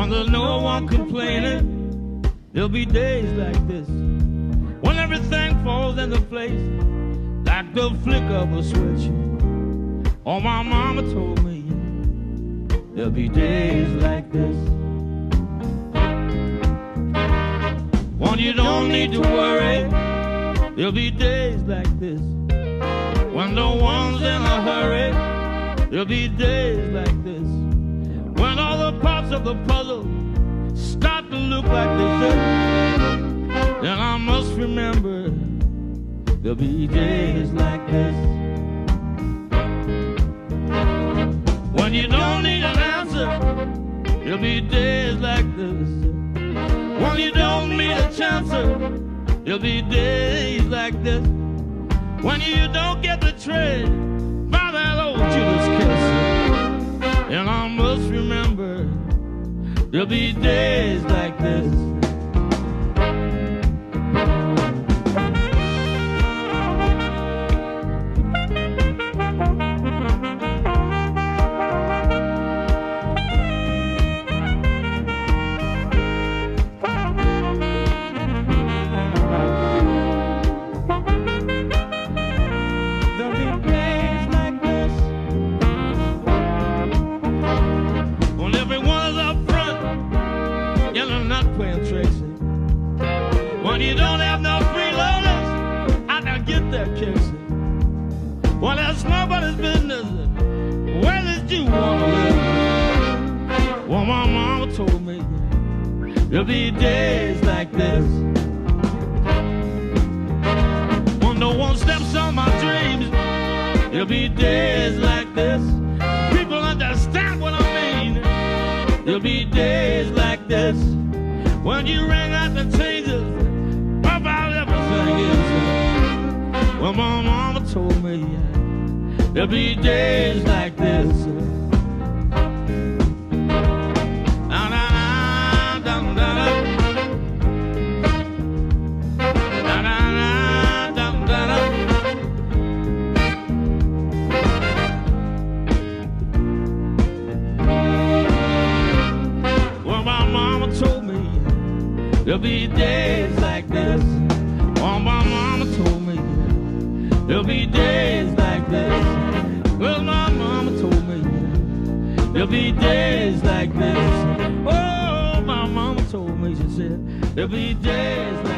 when there's no one complaining. There'll be days like this when everything falls into place like the flick of a switch. Oh, my mama told me there'll be days like this when you don't need to worry. There'll be days like this when no one's in a hurry. There'll be days like this when all the parts of the puzzle start to look like they fit. Then I must remember there'll be days like this when you don't need an answer. There'll be days like this when you don't need a chance. There'll be days like this when you don't get betrayed by that old Judas kiss. And I must remember there'll be days like this. When you don't have no freeloaders out there get their kicks. Well, that's nobody's business. Where did you want to live? Well, my mama told me there'll be days like this when no one steps on my dreams. There'll be days like this. People understand what I mean. There'll be days like this when you ring out the changes about everything is. Well, my mama told me there'll be days like this. Well, my mama told me there'll be days like this. Oh, my mama told me there'll be days like this. Well, my mama told me there'll be days like this. Oh, my mama told me, she said there'll be days like this.